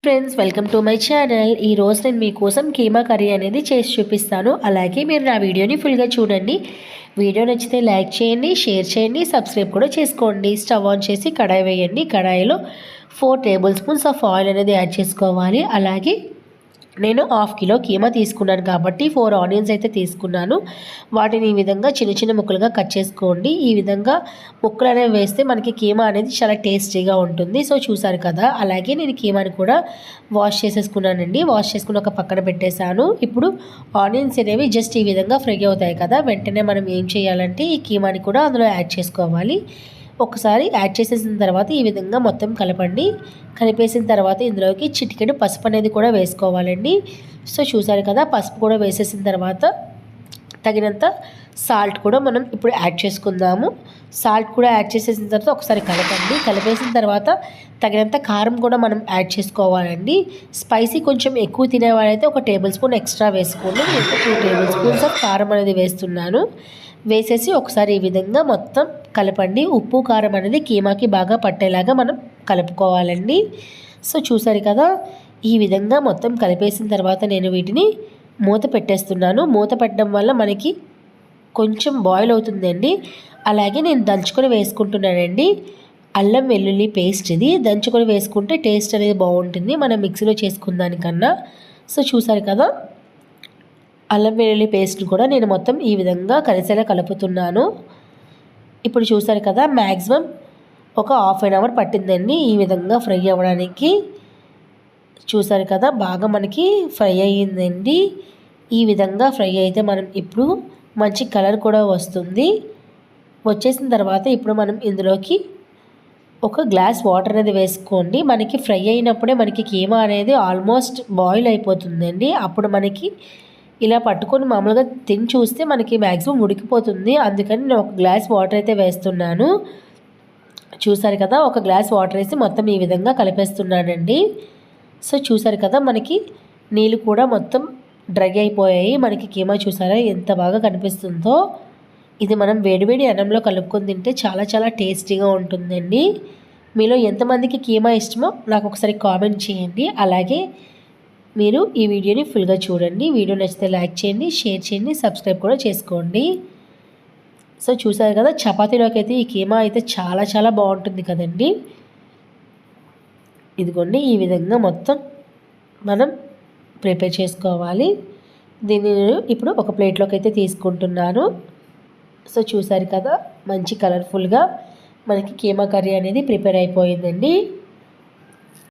Friends, welcome to my channel. ఈరోజు నేను మీకోసం కీమా కర్రీ అనేది చేసి చూపిస్తాను. అలాగే మీరు నా వీడియోని ఫుల్గా చూడండి. వీడియో నచ్చితే లైక్ చేయండి, షేర్ చేయండి, సబ్స్క్రైబ్ కూడా చేసుకోండి. స్టవ్ ఆన్ చేసి కడాయి వేయండి. కడాయిలో 4 టేబుల్ స్పూన్స్ ఆఫ్ ఆయిల్ అనేది యాడ్ చేసుకోవాలి. అలాగే నేను 1/2 కిలో కీమా తీసుకున్నాను కాబట్టి 4 ఆనియన్స్ అయితే తీసుకున్నాను. వాటిని ఈ విధంగా చిన్న చిన్న ముక్కలుగా కట్ చేసుకోండి. ఈ విధంగా ముక్కలు అనేవి వేస్తే మనకి కీమా అనేది చాలా టేస్టీగా ఉంటుంది. సో చూసారు కదా, అలాగే నేను కీమాని కూడా వాష్ చేసేసుకున్నానండి. వాష్ చేసుకుని ఒక పక్కన పెట్టేశాను. ఇప్పుడు ఆనియన్స్ అనేవి జస్ట్ ఈ విధంగా ఫ్రై అవుతాయి కదా, వెంటనే మనం ఏం చేయాలంటే ఈ కీమాని కూడా అందులో యాడ్ చేసుకోవాలి. ఒకసారి యాడ్ చేసేసిన తర్వాత ఈ విధంగా మొత్తం కలపండి. కలిపేసిన తర్వాత ఇందులోకి చిటికెడు పసుపు అనేది కూడా వేసుకోవాలండి. సో చూసారు కదా, పసుపు కూడా వేసేసిన తర్వాత తగినంత సాల్ట్ కూడా మనం ఇప్పుడు యాడ్ చేసుకుందాము. సాల్ట్ కూడా యాడ్ చేసేసిన తర్వాత ఒకసారి కలపండి. కలిపేసిన తర్వాత తగినంత కారం కూడా మనం యాడ్ చేసుకోవాలండి. స్పైసీ కొంచెం ఎక్కువ తినేవాళ్ళైతే 1 టేబుల్ స్పూన్ ఎక్స్ట్రా వేసుకోండి. నేను 2 టేబుల్ స్పూన్స్ ఆఫ్ కారం అనేది వేస్తున్నాను. వేసేసి ఒకసారి ఈ విధంగా మొత్తం కలపండి. ఉప్పు కారం అనేది కీమాకి బాగా పట్టేలాగా మనం కలుపుకోవాలండి. సో చూసారు కదా, ఈ విధంగా మొత్తం కలిపేసిన తర్వాత నేను వీటిని మూత పెట్టేస్తున్నాను. మూత పెట్టడం వల్ల మనకి కొంచెం బాయిల్ అవుతుందండి. అలాగే నేను దంచుకొని వేసుకుంటున్నానండి. అల్లం వెల్లుల్లి పేస్ట్ ఇది దంచుకొని వేసుకుంటే టేస్ట్ అనేది బాగుంటుంది మనం మిక్సీలో చేసుకున్న దానికన్నా. సో చూసారు కదా, అల్లం వెల్లుల్లి పేస్ట్ని కూడా నేను మొత్తం ఈ విధంగా కలిసేలా కలుపుతున్నాను. ఇప్పుడు చూసారు కదా, మ్యాక్సిమం ఒక 1/2 అవర్ పట్టిందండి ఈ విధంగా ఫ్రై అవ్వడానికి. చూసారు కదా, బాగా మనకి ఫ్రై అయ్యిందండి. ఈ విధంగా ఫ్రై అయితే మనం ఇప్పుడు మంచి కలర్ కూడా వస్తుంది. వచ్చేసిన తర్వాత ఇప్పుడు మనం ఇందులోకి 1 గ్లాస్ వాటర్ అనేది వేసుకోండి. మనకి ఫ్రై అయినప్పుడే మనకి కీమా అనేది ఆల్మోస్ట్ బాయిల్ అయిపోతుందండి. అప్పుడు మనకి ఇలా పట్టుకొని మామూలుగా తిని చూస్తే మనకి మ్యాక్సిమం ఉడికిపోతుంది. అందుకని నేను 1 గ్లాస్ వాటర్ అయితే వేస్తున్నాను. చూసారు కదా, 1 గ్లాస్ వాటర్ వేసి మొత్తం ఈ విధంగా కలిపేస్తున్నానండి. సో చూసారు కదా, మనకి నీళ్ళు కూడా మొత్తం డ్రై అయిపోయాయి. మనకి కీమా చూసారా ఎంత బాగా కనిపిస్తుందో. ఇది మనం వేడివేడి అన్నంలో కలుపుకొని తింటే చాలా చాలా టేస్టీగా ఉంటుందండి. మీలో ఎంతమందికి కీమా ఇష్టమో నాకు ఒకసారి కామెంట్ చేయండి. అలాగే మీరు ఈ వీడియోని ఫుల్గా చూడండి. వీడియో నచ్చితే లైక్ చేయండి, షేర్ చేయండి, సబ్స్క్రైబ్ కూడా చేసుకోండి. సో చూసారు కదా, చపాతీలోకి అయితే ఈ కీమా అయితే చాలా చాలా బాగుంటుంది కదండి. ఇదిగోండి, ఈ విధంగా మొత్తం మనం ప్రిపేర్ చేసుకోవాలి. దీన్ని ఇప్పుడు ఒక ప్లేట్లోకి అయితే తీసుకుంటున్నాను. సో చూసారు కదా, మంచి కలర్ఫుల్గా మనకి కీమా కర్రీ అనేది ప్రిపేర్ అయిపోయిందండి.